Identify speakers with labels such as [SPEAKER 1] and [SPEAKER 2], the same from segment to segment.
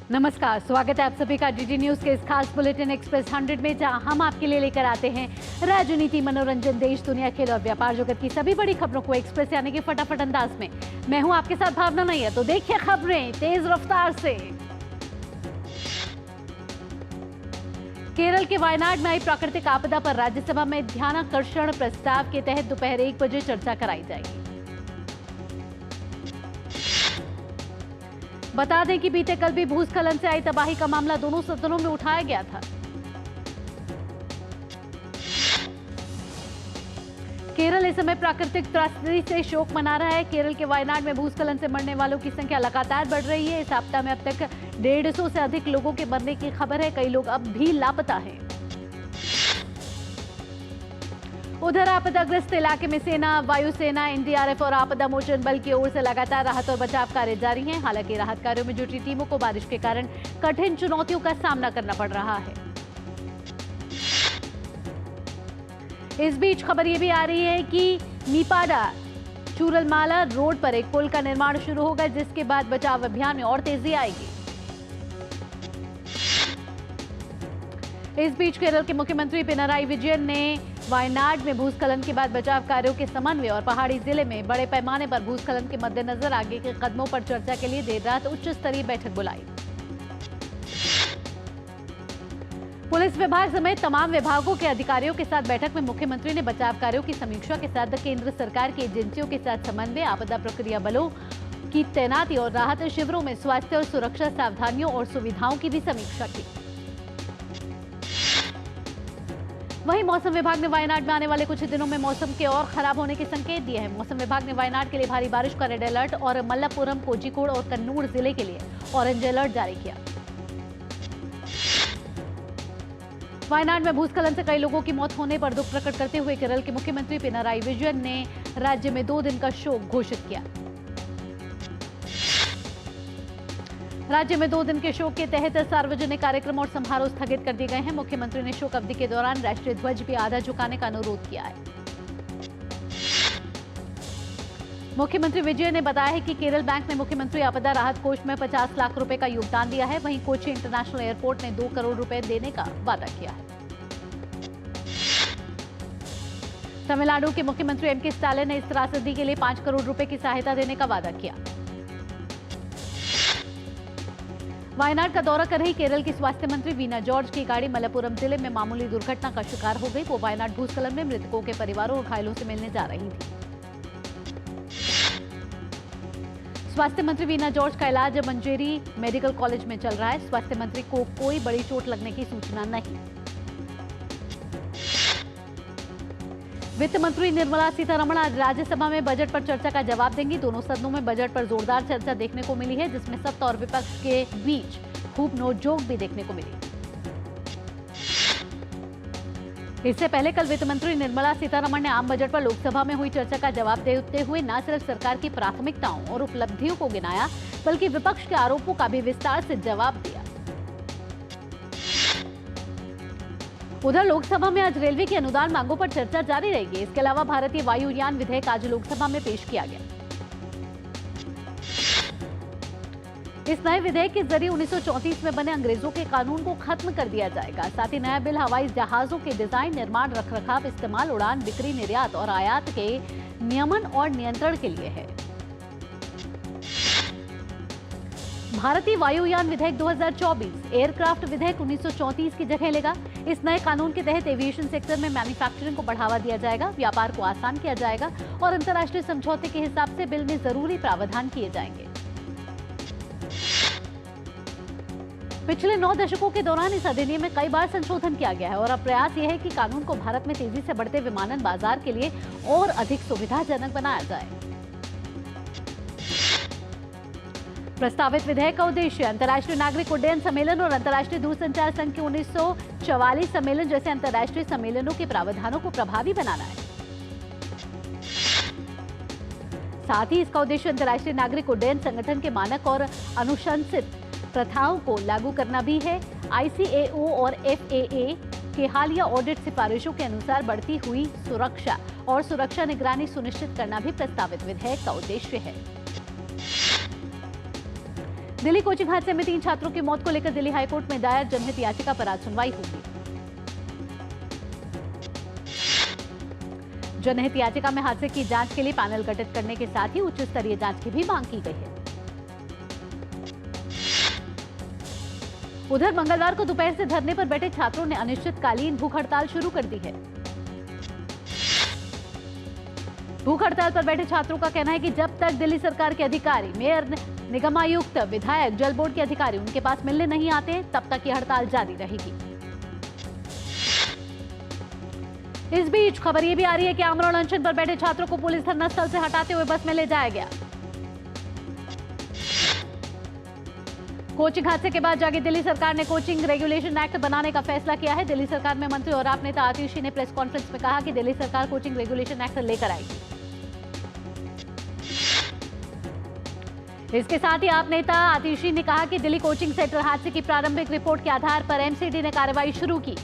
[SPEAKER 1] नमस्कार, स्वागत है आप सभी का डीडी न्यूज के इस खास बुलेटिन एक्सप्रेस 100 में, जहां हम आपके लिए लेकर आते हैं राजनीति, मनोरंजन, देश दुनिया, खेल और व्यापार जगत की सभी बड़ी खबरों को एक्सप्रेस यानी कि फटाफट अंदाज में। मैं हूं आपके साथ भावना नहीं है, तो देखिए खबरें तेज रफ्तार से। केरल के वायनाड में आई प्राकृतिक आपदा पर राज्यसभा में ध्यानाकर्षण प्रस्ताव के तहत दोपहर 1 बजे चर्चा कराई जाएगी। बता दें कि बीते कल भी भूस्खलन से आई तबाही का मामला दोनों सदनों में उठाया गया था। केरल इस समय प्राकृतिक त्रासदी से शोक मना रहा है। केरल के वायनाड में भूस्खलन से मरने वालों की संख्या लगातार बढ़ रही है। इस आपदा में अब तक 150 से अधिक लोगों के मरने की खबर है। कई लोग अब भी लापता हैं। उधर आपदाग्रस्त इलाके में सेना, वायुसेना, एनडीआरएफ और आपदा मोचन बल की ओर से लगातार राहत और बचाव कार्य जारी हैं। हालांकि राहत कार्यों में जुटी टीमों को बारिश के कारण कठिन चुनौतियों का सामना करना पड़ रहा है। इस बीच खबर ये भी आ रही है कि मीपाड़ा चूरलमाला रोड पर एक पुल का निर्माण शुरू होगा, जिसके बाद बचाव अभियान में और तेजी आएगी। इस बीच केरल के मुख्यमंत्री पिनराई विजयन ने वायनाड में भूस्खलन के बाद बचाव कार्यों के समन्वय और पहाड़ी जिले में बड़े पैमाने पर भूस्खलन के मद्देनजर आगे के कदमों पर चर्चा के लिए देर रात उच्च स्तरीय बैठक बुलाई। पुलिस विभाग समेत तमाम विभागों के अधिकारियों के साथ बैठक में मुख्यमंत्री ने बचाव कार्यों की समीक्षा के साथ केंद्र सरकार की एजेंसियों के साथ समन्वय, आपदा प्रक्रिया बलों की तैनाती और राहत शिविरों में स्वास्थ्य और सुरक्षा सावधानियों और सुविधाओं की भी समीक्षा की। वहीं मौसम विभाग ने वायनाड में आने वाले कुछ दिनों में मौसम के और खराब होने के संकेत दिए हैं। मौसम विभाग ने वायनाड के लिए भारी बारिश का रेड अलर्ट और मल्लापुरम, कोझिकोड और कन्नूर जिले के लिए ऑरेंज अलर्ट जारी किया। वायनाड में भूस्खलन से कई लोगों की मौत होने पर दुख प्रकट करते हुए केरल के मुख्यमंत्री पिनराई विजयन ने राज्य में 2 दिन का शोक घोषित किया। राज्य में 2 दिन के शोक के तहत सार्वजनिक कार्यक्रम और समारोह स्थगित कर दिए गए हैं। मुख्यमंत्री ने शोक अवधि के दौरान राष्ट्रीय ध्वज भी आधा झुकाने का अनुरोध किया है। मुख्यमंत्री विजय ने बताया है कि केरल बैंक ने मुख्यमंत्री आपदा राहत कोष में 50 लाख रुपए का योगदान दिया है। वहीं कोच्चि इंटरनेशनल एयरपोर्ट ने 2 करोड़ रुपए देने का वादा किया है। तमिलनाडु के मुख्यमंत्री एम के स्टालिन ने इस त्रासदी के लिए 5 करोड़ रुपए की सहायता देने का वादा किया। वायनाड का दौरा कर रही केरल की स्वास्थ्य मंत्री वीना जॉर्ज की गाड़ी मलप्पुरम जिले में मामूली दुर्घटना का शिकार हो गई। वो वायनाड भूस्खलन में मृतकों के परिवारों और घायलों से मिलने जा रही थी। स्वास्थ्य मंत्री वीना जॉर्ज का इलाज मंजेरी मेडिकल कॉलेज में चल रहा है। स्वास्थ्य मंत्री को कोई बड़ी चोट लगने की सूचना नहीं। वित्त मंत्री निर्मला सीतारमण आज राज्यसभा में बजट पर चर्चा का जवाब देंगी। दोनों सदनों में बजट पर जोरदार चर्चा देखने को मिली है, जिसमें सत्ता और विपक्ष के बीच खूब नोकझोंक भी देखने को मिली। इससे पहले कल वित्त मंत्री निर्मला सीतारमण ने आम बजट पर लोकसभा में हुई चर्चा का जवाब देते हुए न सिर्फ सरकार की प्राथमिकताओं और उपलब्धियों को गिनाया, बल्कि विपक्ष के आरोपों का भी विस्तार से जवाब दिया। उधर लोकसभा में आज रेलवे की अनुदान मांगों पर चर्चा जारी रहेगी। इसके अलावा भारतीय वायुयान विधेयक आज लोकसभा में पेश किया गया। इस नए विधेयक के जरिए 1934 में बने अंग्रेजों के कानून को खत्म कर दिया जाएगा। साथ ही नया बिल हवाई जहाजों के डिजाइन, निर्माण, रखरखाव, इस्तेमाल, उड़ान, बिक्री, निर्यात और आयात के नियमन और नियंत्रण के लिए है। भारतीय वायुयान विधेयक 2024 एयरक्राफ्ट विधेयक 1934 की जगह लेगा। इस नए कानून के तहत एविएशन सेक्टर में मैन्युफैक्चरिंग को बढ़ावा दिया जाएगा, व्यापार को आसान किया जाएगा और अंतर्राष्ट्रीय समझौते के हिसाब से बिल में जरूरी प्रावधान किए जाएंगे। पिछले 9 दशकों के दौरान इस अधिनियम में कई बार संशोधन किया गया है और अब प्रयास यह है कि कानून को भारत में तेजी से बढ़ते विमानन बाजार के लिए और अधिक सुविधाजनक बनाया जाए। प्रस्तावित विधेयक का उद्देश्य अंतर्राष्ट्रीय नागरिक उड्डयन सम्मेलन और अंतर्राष्ट्रीय दूरसंचार संघ के 1944 सम्मेलन जैसे अंतर्राष्ट्रीय सम्मेलनों के प्रावधानों को प्रभावी बनाना है। साथ ही इसका उद्देश्य अंतर्राष्ट्रीय नागरिक उड्डयन संगठन के मानक और अनुशंसित प्रथाओं को लागू करना भी है। ICAO और FAA के हालिया ऑडिट सिफारिशों के अनुसार बढ़ती हुई सुरक्षा और सुरक्षा निगरानी सुनिश्चित करना भी प्रस्तावित विधेयक का उद्देश्य है। दिल्ली कोचिंग हादसे में 3 छात्रों की मौत को लेकर दिल्ली हाईकोर्ट में दायर जनहित याचिका पर आज सुनवाई होगी। जनहित याचिका में हादसे की जांच के लिए पैनल गठित करने के साथ ही उच्च स्तरीय जांच की भी मांग की गई है। उधर मंगलवार को दोपहर से धरने पर बैठे छात्रों ने अनिश्चितकालीन भूख हड़ताल शुरू कर दी है। भूख हड़ताल पर बैठे छात्रों का कहना है कि जब तक दिल्ली सरकार के अधिकारी, मेयर, निगम आयुक्त, विधायक, जल बोर्ड के अधिकारी उनके पास मिलने नहीं आते, तब तक ये हड़ताल जारी रहेगी। इस बीच खबर ये भी आ रही है कि आमरण अनशन पर बैठे छात्रों को पुलिस धरना स्थल से हटाते हुए बस में ले जाया गया। कोचिंग हादसे के बाद जागी दिल्ली सरकार ने कोचिंग रेगुलेशन एक्ट बनाने का फैसला किया है। दिल्ली सरकार में मंत्री और आप नेता आतिशी ने प्रेस कॉन्फ्रेंस में कहा कि दिल्ली सरकार कोचिंग रेगुलेशन एक्ट लेकर आएगी। इसके साथ ही आप नेता आतिशी ने कहा कि दिल्ली कोचिंग सेंटर हादसे की प्रारंभिक रिपोर्ट के आधार पर एमसीडी ने कार्रवाई शुरू की।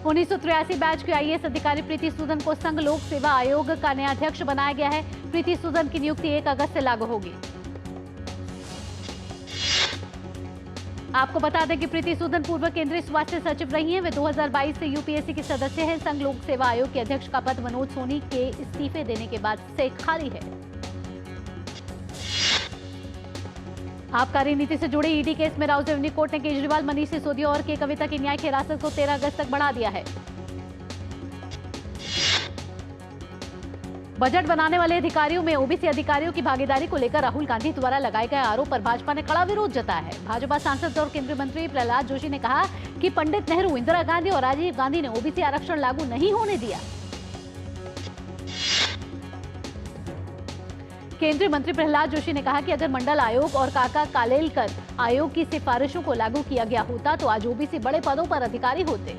[SPEAKER 1] 1983 बैच के आईएएस अधिकारी प्रीति सूदन को संघ लोक सेवा आयोग का नया अध्यक्ष बनाया गया है। प्रीति सूदन की नियुक्ति 1 अगस्त से लागू होगी। आपको बता दें कि प्रीति सूदन पूर्व केंद्रीय स्वास्थ्य सचिव रही हैं। वे 2022 से यूपीएससी की सदस्य हैं। संघ लोक सेवा आयोग के अध्यक्ष का पद मनोज सोनी के इस्तीफे देने के बाद से खाली है। आबकारी नीति से जुड़े ईडी केस में राउज रेवन्यू कोर्ट ने केजरीवाल, मनीष सिसोदिया और के कविता की न्यायिक हिरासत को 13 अगस्त तक बढ़ा दिया है। बजट बनाने वाले अधिकारियों में ओबीसी अधिकारियों की भागीदारी को लेकर राहुल गांधी द्वारा लगाए गए आरोप पर भाजपा ने कड़ा विरोध जताया है। भाजपा सांसद और केंद्रीय मंत्री प्रहलाद जोशी ने कहा कि पंडित नेहरू, इंदिरा गांधी और राजीव गांधी ने ओबीसी आरक्षण लागू नहीं होने दिया। केंद्रीय मंत्री प्रहलाद जोशी ने कहा कि अगर मंडल आयोग और काका कालेलकर आयोग की सिफारिशों को लागू किया गया होता तो आज ओबीसी बड़े पदों पर अधिकारी होते।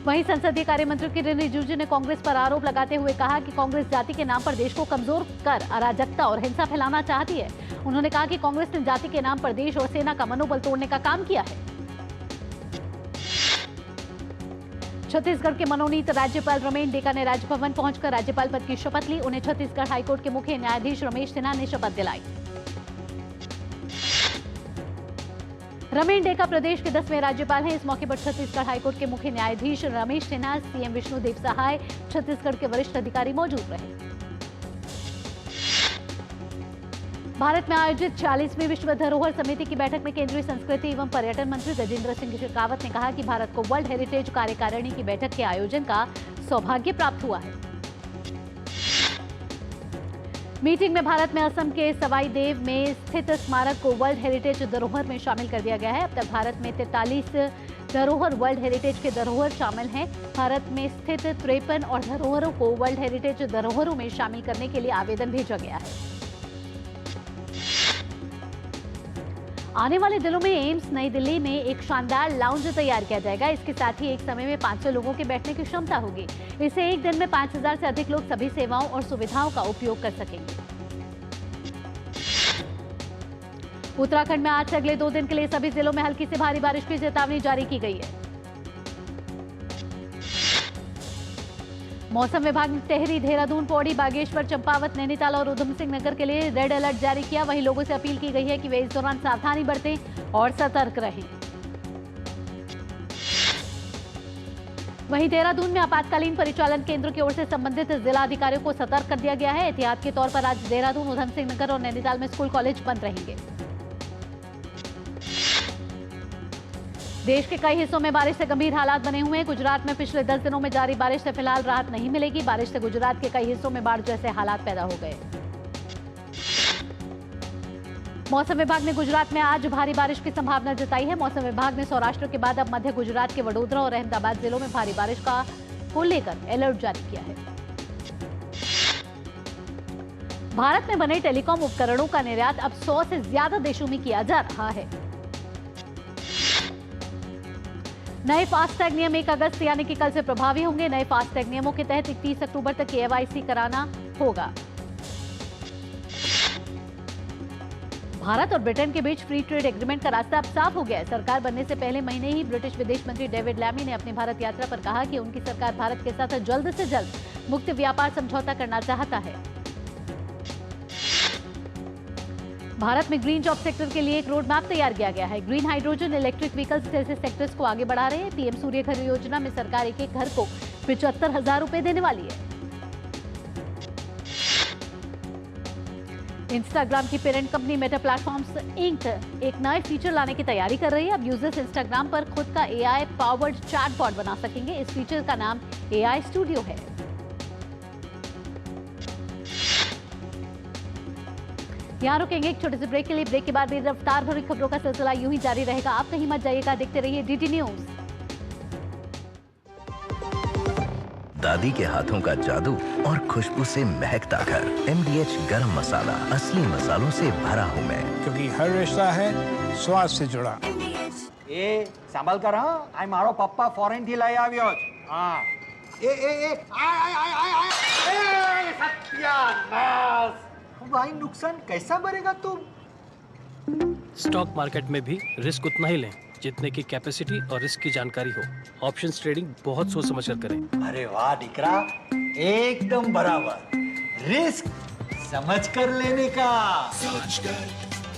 [SPEAKER 1] वहीं संसदीय कार्य मंत्री किरेन रिजिजू ने कांग्रेस पर आरोप लगाते हुए कहा कि कांग्रेस जाति के नाम पर देश को कमजोर कर अराजकता और हिंसा फैलाना चाहती है। उन्होंने कहा कि कांग्रेस ने जाति के नाम पर देश और सेना का मनोबल तोड़ने का काम किया है। छत्तीसगढ़ के मनोनीत राज्यपाल रमेन डेका ने राजभवन पहुंचकर राज्यपाल पद की शपथ ली। उन्हें छत्तीसगढ़ हाईकोर्ट के मुख्य न्यायाधीश रमेश सिन्हा ने शपथ दिलाई। रमेन डेका प्रदेश के 10वें राज्यपाल हैं। इस मौके पर छत्तीसगढ़ हाईकोर्ट के मुख्य न्यायाधीश रमेश सिन्हा, सीएम विष्णुदेव सहाय, छत्तीसगढ़ के वरिष्ठ अधिकारी मौजूद रहे। भारत में आयोजित 40वीं विश्व धरोहर समिति की बैठक में केंद्रीय संस्कृति एवं पर्यटन मंत्री गजेंद्र सिंह शेखावत ने कहा कि भारत को वर्ल्ड हेरिटेज कार्यकारिणी की बैठक के आयोजन का सौभाग्य प्राप्त हुआ है। मीटिंग में भारत में असम के सवाई देव में स्थित स्मारक को वर्ल्ड हेरिटेज धरोहर में शामिल कर दिया गया है। अब तक भारत में 43 धरोहर वर्ल्ड हेरिटेज के धरोहर शामिल हैं। भारत में स्थित 53 और धरोहरों को वर्ल्ड हेरिटेज धरोहरों में शामिल करने के लिए आवेदन भेजा गया है। आने वाले दिनों में एम्स नई दिल्ली में एक शानदार लाउंज तैयार किया जाएगा। इसके साथ ही एक समय में 500 लोगों के बैठने की क्षमता होगी। इससे एक दिन में 5000 से अधिक लोग सभी सेवाओं और सुविधाओं का उपयोग कर सकेंगे। उत्तराखंड में आज से अगले 2 दिन के लिए सभी जिलों में हल्की से भारी बारिश की चेतावनी जारी की गई है। मौसम विभाग ने टिहरी, देहरादून, पौड़ी, बागेश्वर, चंपावत, नैनीताल और उधम सिंह नगर के लिए रेड अलर्ट जारी किया। वहीं लोगों से अपील की गई है कि वे इस दौरान सावधानी बरतें और सतर्क रहें। वहीं देहरादून में आपातकालीन परिचालन केंद्र की ओर से संबंधित जिला अधिकारियों को सतर्क कर दिया गया है। एहतियात के तौर पर आज देहरादून, उधम सिंह नगर और नैनीताल में स्कूल, कॉलेज बंद रहेंगे। देश के कई हिस्सों में बारिश से गंभीर हालात बने हुए हैं। गुजरात में पिछले 10 दिनों में जारी बारिश से फिलहाल राहत नहीं मिलेगी। बारिश से गुजरात के कई हिस्सों में बाढ़ जैसे हालात पैदा हो गए। मौसम विभाग ने गुजरात में आज भारी बारिश की संभावना जताई है। मौसम विभाग ने सौराष्ट्र के बाद अब मध्य गुजरात के वडोदरा और अहमदाबाद जिलों में भारी बारिश को लेकर अलर्ट जारी किया है। भारत में बने टेलीकॉम उपकरणों का निर्यात अब 100 से ज्यादा देशों में किया जा रहा है। नए फास्टैग नियम 1 अगस्त यानी कि कल से प्रभावी होंगे। नए फास्टैग नियमों के तहत 31 अक्टूबर तक KYC कराना होगा। भारत और ब्रिटेन के बीच फ्री ट्रेड एग्रीमेंट का रास्ता अब साफ हो गया है। सरकार बनने से पहले महीने ही ब्रिटिश विदेश मंत्री डेविड लैमी ने अपनी भारत यात्रा पर कहा कि उनकी सरकार भारत के साथ जल्द से जल्द मुक्त व्यापार समझौता करना चाहता है। भारत में ग्रीन जॉब सेक्टर के लिए एक रोड मैप तैयार किया गया है। ग्रीन हाइड्रोजन, इलेक्ट्रिक व्हीकल्स जैसे सेक्टर्स को आगे बढ़ा रहे हैं। पीएम सूर्य घर योजना में सरकार एक घर को 75,000 रुपए देने वाली है। इंस्टाग्राम की parent company Meta Platforms Inc एक नए फीचर लाने की तैयारी कर रही है। अब यूजर्स इंस्टाग्राम पर खुद का एआई पावर्ड चैटबॉट बना सकेंगे। इस फीचर का नाम एआई स्टूडियो है। यहां रुकेंगे एक छोटे से ब्रेक के लिए। ब्रेक के बाद भी रफ्तार भरी खबरों का सिलसिला यूं ही जारी रहेगा। आप कहीं मत जाइएगा, देखते रहिए डीटी न्यूज।
[SPEAKER 2] दादी के हाथों का जादू और खुशबू से महकता घर। MDH गरम मसाला, असली मसालों से भरा हूँ मैं,
[SPEAKER 3] क्योंकि हर रिश्ता है स्वाद से जुड़ा।
[SPEAKER 4] ए सांभल कर हाँ, आई मारो पप्पा फॉरेन थी लाई આવ્યો છે। हाँ ए आय आय आय आय ए सत्यानाश। भाई नुकसान कैसा भरेगा तुम?
[SPEAKER 5] स्टॉक मार्केट में भी रिस्क उतना ही लें जितने की कैपेसिटी और रिस्क की जानकारी हो। ऑप्शंस ट्रेडिंग बहुत सोच समझ कर करें।
[SPEAKER 4] अरे वाह दीकरा, एकदम बराबर। रिस्क समझ कर लेने का।
[SPEAKER 6] सोच कर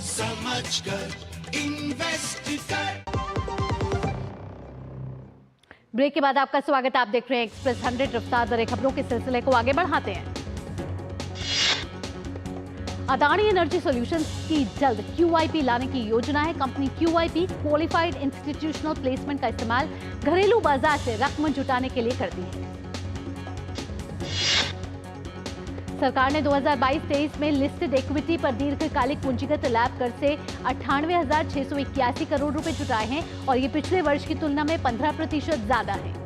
[SPEAKER 6] समझ कर इन्वेस्ट कर।
[SPEAKER 1] ब्रेक के बाद आपका स्वागत। आप देख रहे हैं एक्सप्रेस 100। रफ्तार भरे खबरों के सिलसिले को आगे बढ़ाते हैं। अदानी एनर्जी सॉल्यूशंस की जल्द QIP लाने की योजना है। Company QIP qualified institutional placement का इस्तेमाल घरेलू बाजार से रकम जुटाने के लिए करती है। सरकार ने 2022-23 में लिस्टेड इक्विटी पर दीर्घकालिक पूंजीगत लाभ कर से 98,681 करोड़ रुपए जुटाए हैं और ये पिछले वर्ष की तुलना में 15% ज्यादा है।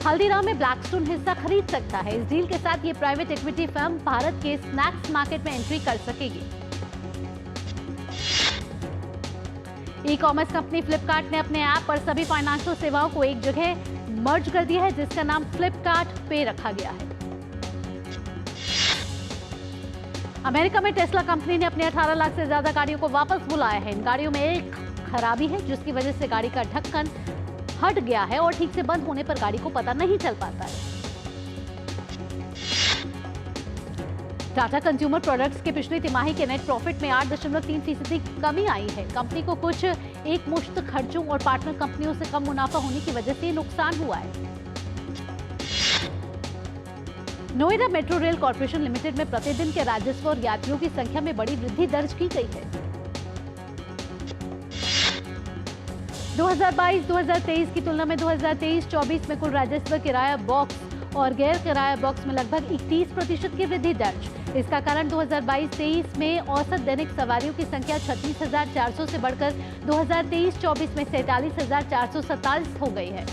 [SPEAKER 1] हल्दीराम में ब्लैकस्टोन हिस्सा खरीद सकता है। इस डील के साथ ये प्राइवेट इक्विटी फर्म भारत के स्नैक्स मार्केट में एंट्री कर सकेगी। ई कॉमर्स कंपनी फ्लिपकार्ट ने अपने ऐप पर सभी फाइनेंशियल सेवाओं को एक जगह मर्ज कर दिया है, जिसका नाम फ्लिपकार्ट पे रखा गया है। अमेरिका में टेस्ला कंपनी ने अपने 18 लाख से ज्यादा गाड़ियों को वापस बुलाया है। इन गाड़ियों में एक खराबी है जिसकी वजह से गाड़ी का ढक्कन हट गया है और ठीक से बंद होने पर गाड़ी को पता नहीं चल पाता है। टाटा कंज्यूमर प्रोडक्ट्स के पिछली तिमाही के नेट प्रॉफिट में 8.3% की कमी आई है। कंपनी को कुछ एक मुश्त खर्चों और पार्टनर कंपनियों से कम मुनाफा होने की वजह से नुकसान हुआ है। Noida metro rail corporation limited में प्रतिदिन के राजस्व और यात्रियों की संख्या में बड़ी वृद्धि दर्ज की गई है। 2022-2023 की तुलना में 2023-24 में कुल राजस्व किराया बॉक्स और गैर किराया बॉक्स में लगभग 31% की वृद्धि दर्ज। इसका कारण 2022-23 में औसत दैनिक सवारियों की संख्या 36,400 से बढ़कर 2023-24 में 47,447 हो गई है।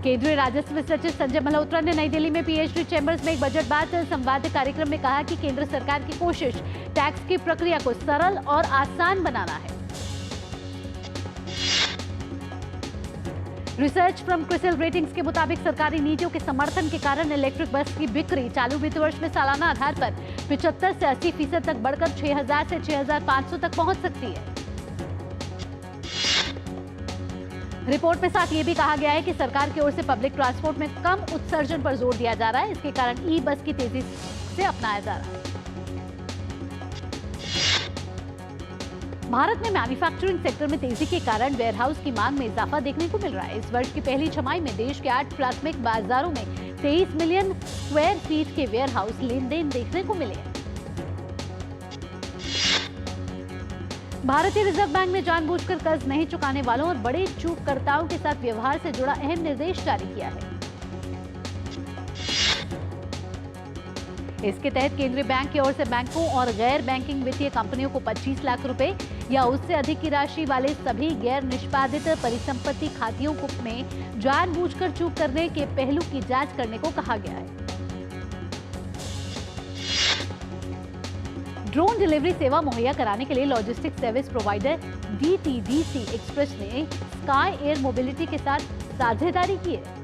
[SPEAKER 1] केंद्रीय राजस्व सचिव संजय मल्होत्रा ने नई दिल्ली में PhD चैम्बर्स में एक बजट बाद संवाद कार्यक्रम में कहा कि केंद्र सरकार की कोशिश टैक्स की प्रक्रिया को सरल और आसान बनाना है। रिसर्च फ्रॉम क्रिसिल रेटिंग्स के मुताबिक सरकारी नीतियों के समर्थन के कारण इलेक्ट्रिक बस की बिक्री चालू वित्त वर्ष में सालाना आधार पर 75 से 80% तक बढ़कर 6,000 से 6,500 तक पहुंच सकती है। रिपोर्ट में साथ ये भी कहा गया है कि सरकार की ओर से पब्लिक ट्रांसपोर्ट में कम उत्सर्जन पर जोर दिया जा रहा है। इसके कारण ई बस की तेजी से अपनाया जा रहा है। भारत में मैन्युफैक्चरिंग सेक्टर में तेजी के कारण वेयरहाउस की मांग में इजाफा देखने को मिल रहा है। इस वर्ष की पहली छमाही में देश के 8 प्राथमिक बाजारों में 23 मिलियन स्क्वायर फीट के वेयरहाउस लेन-देन देखने को मिले हैं। भारतीय रिजर्व बैंक ने जानबूझकर कर्ज नहीं चुकाने वालों और बड़े चूककर्ताओं के साथ व्यवहार से जुड़ा अहम निर्देश जारी किया है। इसके तहत केंद्रीय बैंक की ओर से बैंकों और गैर बैंकिंग वित्तीय कंपनियों को 25 लाख रुपए या उससे अधिक की राशि वाले सभी गैर निष्पादित परिसंपत्ति खातियों में जानबूझकर चूक करने के पहलू की जांच करने को कहा गया है। ड्रोन डिलीवरी सेवा मुहैया कराने के लिए logistics service provider DTDC express ने स्काई एयर मोबिलिटी के साथ साझेदारी की है।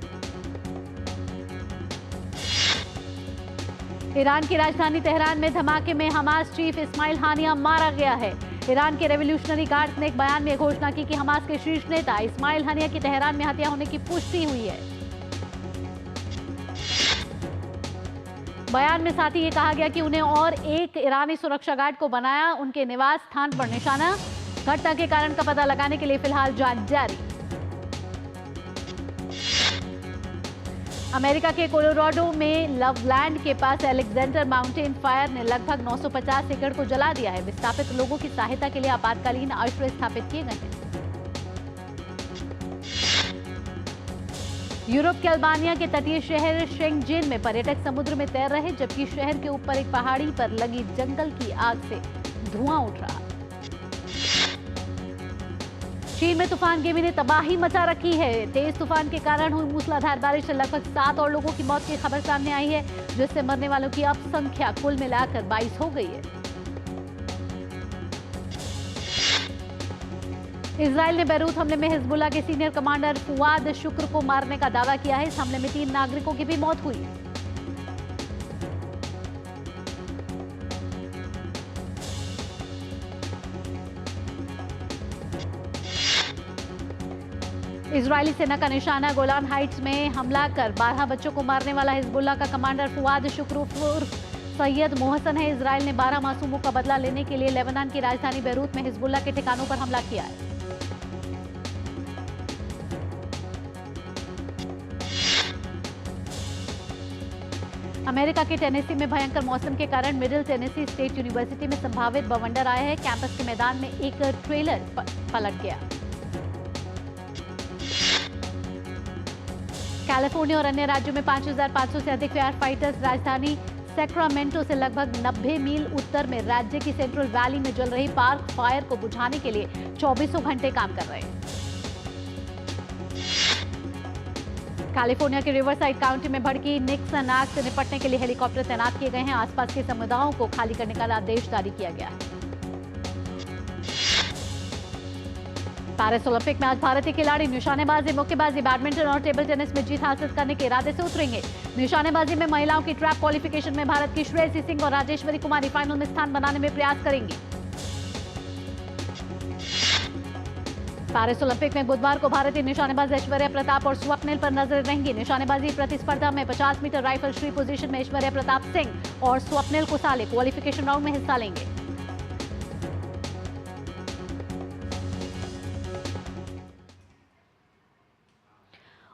[SPEAKER 1] ईरान की राजधानी तेहरान में धमाके में हमास चीफ इस्माइल हानिया मारा गया है। ईरान के रेवोल्यूशनरी गार्ड्स ने एक बयान में घोषणा की कि हमास के शीर्ष नेता इस्माइल हनिया की तेहरान में हत्या होने की पुष्टि हुई है। बयान में साथ ही ये कहा गया कि उन्हें और एक ईरानी सुरक्षा गार्ड को बनाया उनके निवास स्थान पर निशाना। घटना के कारण का पता लगाने के लिए फिलहाल जांच जारी। अमेरिका के कोलोराडो में लवलैंड के पास अलेक्जेंडर माउंटेन फायर ने लगभग 950 एकड़ को जला दिया है। विस्थापित लोगों की सहायता के लिए आपातकालीन आश्रय स्थापित किए गए हैं। यूरोप के अल्बानिया के तटीय शहर शेंगजेन में पर्यटक समुद्र में तैर रहे, जबकि शहर के ऊपर एक पहाड़ी पर लगी जंगल की आग से धुआं उठ रहा। चीन में तूफान गेमी ने तबाही मचा रखी है। तेज तूफान के कारण हुई मूसलाधार बारिश से लगभग 7 और लोगों की मौत की खबर सामने आई है, जिससे मरने वालों की अब संख्या कुल मिलाकर 22 हो गई है। इजराइल ने बैरूत हमले में हिजबुल्लाह के सीनियर कमांडर फुआद शुक्र को मारने का दावा किया है। इस हमले में 3 नागरिकों की भी मौत हुई। इजरायली सेना का निशाना गोलान हाइट्स में हमला कर 12 बच्चों को मारने वाला हिजबुल्लाह का कमांडर फुआद शुक्र उर्फ सैयद मोहसन है। इजराइल ने 12 मासूमों का बदला लेने के लिए लेबनान की राजधानी बैरूत में हिजबुल्लाह के ठिकानों पर हमला किया है। अमेरिका के टेनेसी में भयंकर मौसम के कारण मिडिल टेनेसी स्टेट यूनिवर्सिटी में संभावित बवंडर आया है। कैंपस के मैदान में एक ट्रेलर पलट गया। कैलिफोर्निया और अन्य राज्यों में 5,500 से अधिक फायर फाइटर्स राजधानी सैक्रामेंटो से लगभग 90 मील उत्तर में राज्य की सेंट्रल वैली में जल रही पार्क फायर को बुझाने के लिए 24 घंटे काम कर रहे हैं। कैलिफोर्निया के रिवरसाइड काउंटी में भड़की निक्सन आग से निपटने के लिए हेलीकॉप्टर तैनात किए गए हैं। आसपास के समुदायों को खाली करने का आदेश जारी किया गया है। पेरिस ओलंपिक में आज भारतीय खिलाड़ी निशानेबाजी, मुक्केबाजी, बैडमिंटन और टेबल टेनिस में जीत हासिल करने के इरादे से उतरेंगे। निशानेबाजी में महिलाओं की ट्रैप क्वालिफिकेशन में भारत की श्रेयसी सिंह और राजेश्वरी कुमारी फाइनल में स्थान बनाने में प्रयास करेंगी। पेरिस ओलंपिक में बुधवार को भारतीय निशानेबाज ऐश्वर्या प्रताप और स्वप्निल पर नजर रहेंगी। निशानेबाजी प्रतिस्पर्धा में 50 मीटर राइफल फ्री पोजीशन में ऐश्वर्या प्रताप सिंह और स्वप्निल कुसाले क्वालिफिकेशन राउंड में हिस्सा लेंगे।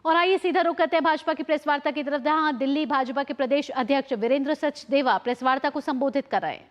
[SPEAKER 1] और आइए सीधा रुख करते हैं भाजपा की प्रेस वार्ता की तरफ, जहां दिल्ली भाजपा के प्रदेश अध्यक्ष वीरेंद्र सचदेवा प्रेस वार्ता को संबोधित कर रहे हैं।